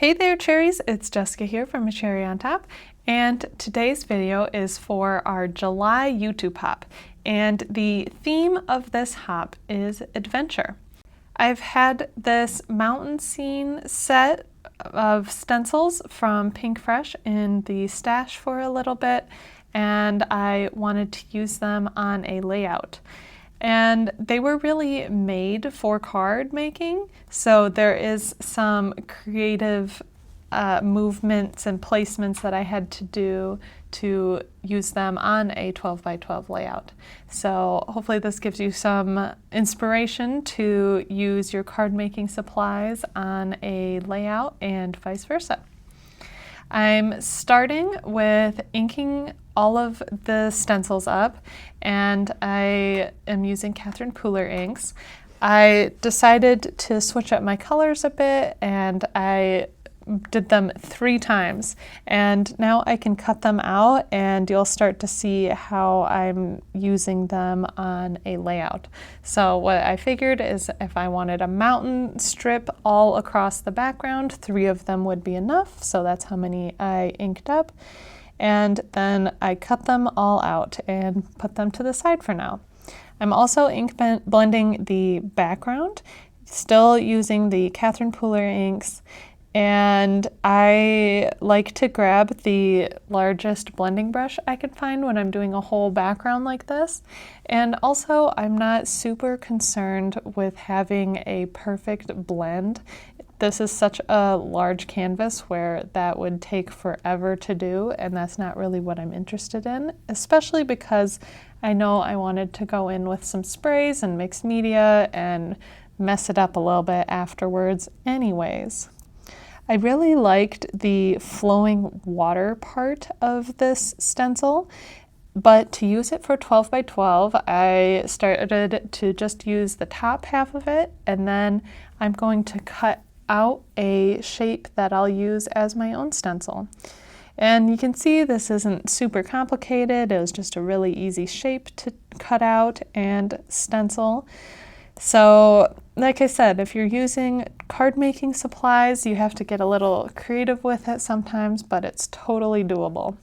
Hey there cherries, it's Jessica here from A Cherry on Top, and today's video is for our July YouTube hop, and the theme of this hop is adventure. I've had this mountain scene set of stencils from Pink Fresh in the stash for a little bit, and I wanted to use them on a layout. And they were really made for card making, so there is some creative movements and placements that I had to do to use them on a 12 by 12 layout. So hopefully this gives you some inspiration to use your card making supplies on a layout and vice versa. I'm starting with inking all of the stencils up, and I am using Catherine Pooler inks. I decided to switch up my colors a bit, and I did them 3 times, and now I can cut them out and you'll start to see how I'm using them on a layout. So what I figured is if I wanted a mountain strip all across the background, 3 of them would be enough, so that's how many I inked up. And then I cut them all out and put them to the side for now. I'm also ink blending the background, still using the Catherine Pooler inks, and I like to grab the largest blending brush I can find when I'm doing a whole background like this. And also, I'm not super concerned with having a perfect blend. This is such a large canvas where that would take forever to do, and that's not really what I'm interested in, especially because I know I wanted to go in with some sprays and mixed media and mess it up a little bit afterwards anyways. I really liked the flowing water part of this stencil, but to use it for 12 by 12, I started to just use the top half of it, and then I'm going to cut out a shape that I'll use as my own stencil. And you can see this isn't super complicated. It was just a really easy shape to cut out and stencil. So, like I said, if you're using card making supplies, you have to get a little creative with it sometimes, but it's totally doable.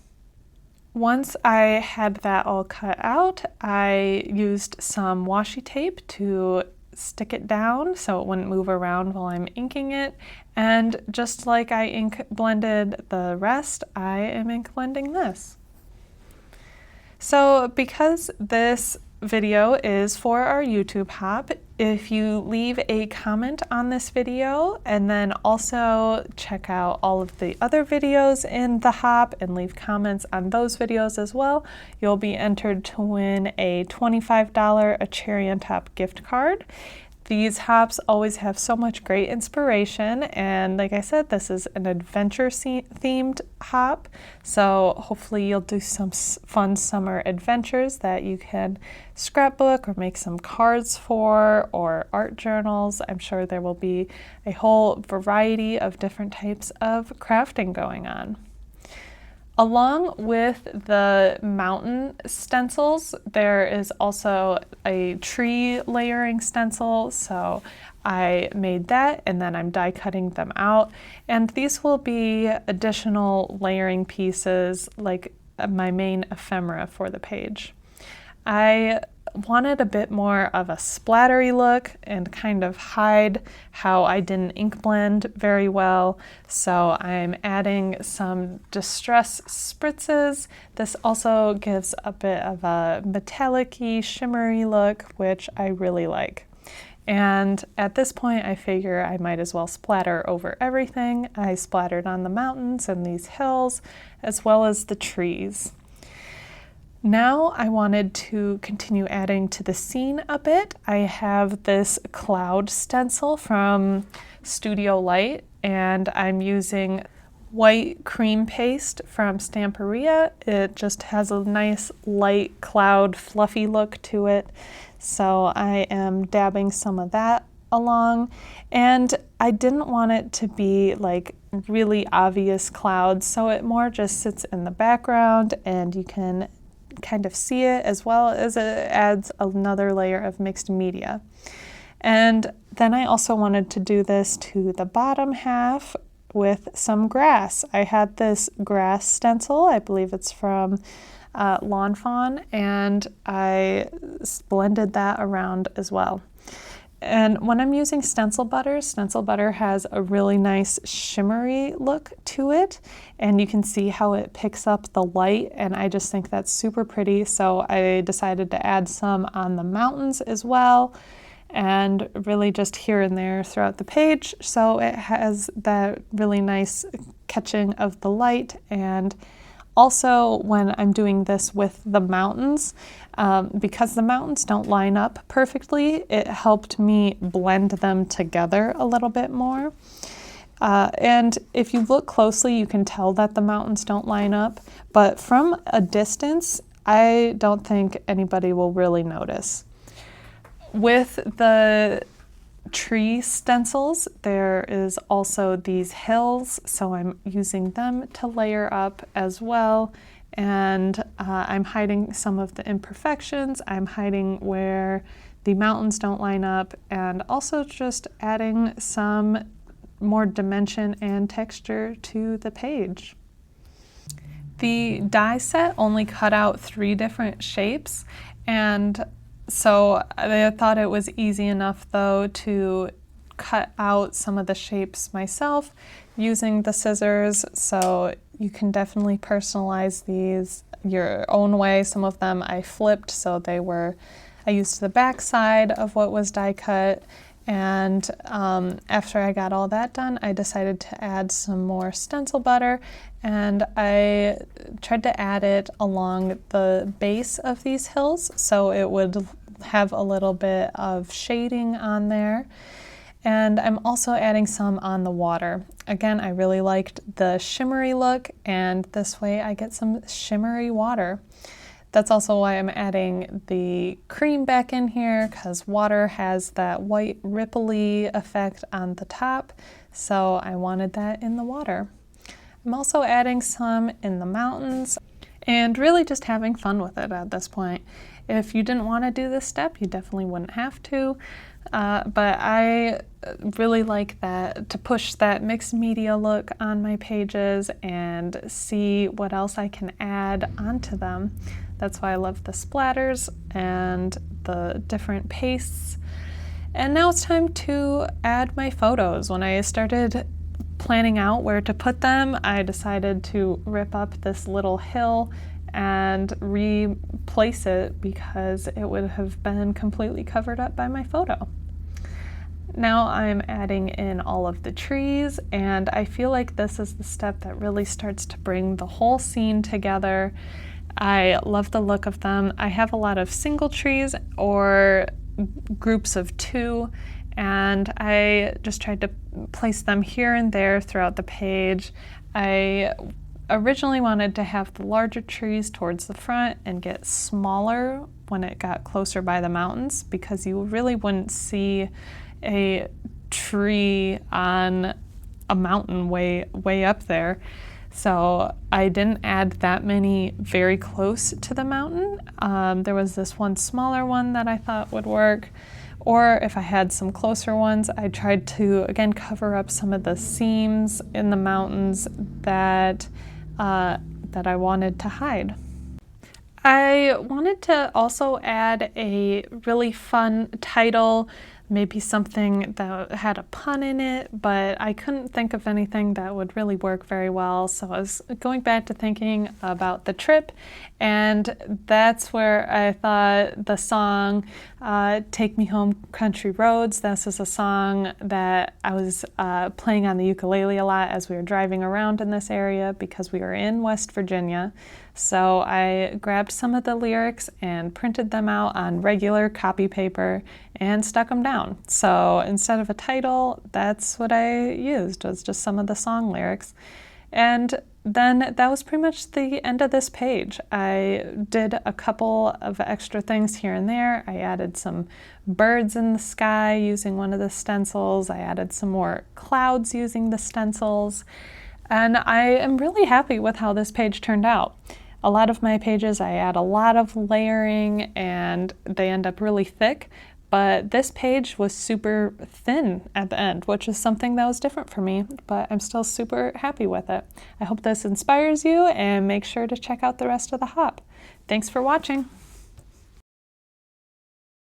Once I had that all cut out, I used some washi tape to stick it down so it wouldn't move around while I'm inking it. And just like I ink blended the rest, I am ink blending this. So because this video is for our YouTube hop, if you leave a comment on this video and then also check out all of the other videos in the hop and leave comments on those videos as well, you'll be entered to win a $25 A Cherry on Top gift card. These hops always have so much great inspiration, and like I said, this is an adventure themed hop, so hopefully you'll do some fun summer adventures that you can scrapbook or make some cards for, or art journals. I'm sure there will be a whole variety of different types of crafting going on. Along with the mountain stencils, there is also a tree layering stencil, so I made that and then I'm die cutting them out. And these will be additional layering pieces, like my main ephemera for the page. I wanted a bit more of a splattery look and kind of hide how I didn't ink blend very well, so I'm adding some distress spritzes. This also gives a bit of a metallic-y, shimmery look, which I really like. And at this point, I figure I might as well splatter over everything. I splattered on the mountains and these hills, as well as the trees. Now I wanted to continue adding to the scene a bit. I have this cloud stencil from Studio Light, and I'm using white cream paste from Stamperia. It just has a nice light cloud fluffy look to it, so I am dabbing some of that along. And I didn't want it to be like really obvious clouds, so it more just sits in the background and you can kind of see it, as well as it adds another layer of mixed media. And then I also wanted to do this to the bottom half with some grass. I had this grass stencil, I believe it's from Lawn Fawn, and I blended that around as well. And when I'm using stencil butter has a really nice shimmery look to it, and you can see how it picks up the light, and I just think that's super pretty. So I decided to add some on the mountains as well, and really just here and there throughout the page, so it has that really nice catching of the light. And also when I'm doing this with the mountains, because the mountains don't line up perfectly, it helped me blend them together a little bit more. And if you look closely, you can tell that the mountains don't line up, but from a distance, I don't think anybody will really notice. With the tree stencils, there is also these hills, so I'm using them to layer up as well. And I'm hiding some of the imperfections. I'm hiding where the mountains don't line up, and also just adding some more dimension and texture to the page. The die set only cut out 3 different shapes, and so I thought it was easy enough though to cut out some of the shapes myself using the scissors. So you can definitely personalize these your own way. Some of them I flipped, so I used the back side of what was die cut. And after I got all that done, I decided to add some more stencil butter, and I tried to add it along the base of these hills so it would have a little bit of shading on there. And I'm also adding some on the water. Again, I really liked the shimmery look, and this way I get some shimmery water. That's also why I'm adding the cream back in here, because water has that white ripply effect on the top, so I wanted that in the water. I'm also adding some in the mountains, and really just having fun with it at this point. If you didn't want to do this step, you definitely wouldn't have to, but I really like that, to push that mixed media look on my pages and see what else I can add onto them. That's why I love the splatters and the different pastes. And now it's time to add my photos. When I started planning out where to put them, I decided to rip up this little hill and replace it because it would have been completely covered up by my photo. Now I'm adding in all of the trees, and I feel like this is the step that really starts to bring the whole scene together. I love the look of them. I have a lot of single trees or groups of 2, and I just tried to place them here and there throughout the page. I originally wanted to have the larger trees towards the front and get smaller when it got closer by the mountains, because you really wouldn't see a tree on a mountain way up there. So I didn't add that many very close to the mountain. There was this one smaller one that I thought would work, or if I had some closer ones, I tried to again cover up some of the seams in the mountains that I wanted to hide. I wanted to also add a really fun title, maybe something that had a pun in it, but I couldn't think of anything that would really work very well. So I was going back to thinking about the trip, and that's where I thought the song Take Me Home Country Roads. This is a song that I was playing on the ukulele a lot as we were driving around in this area because we were in West Virginia. So I grabbed some of the lyrics and printed them out on regular copy paper and stuck them down. So instead of a title, that's what I used, was just some of the song lyrics. And then that was pretty much the end of this page. I did a couple of extra things here and there. I added some birds in the sky using one of the stencils. I added some more clouds using the stencils. And I am really happy with how this page turned out. A lot of my pages, I add a lot of layering and they end up really thick, but this page was super thin at the end, which is something that was different for me, but I'm still super happy with it. I hope this inspires you, and make sure to check out the rest of the hop. Thanks for watching.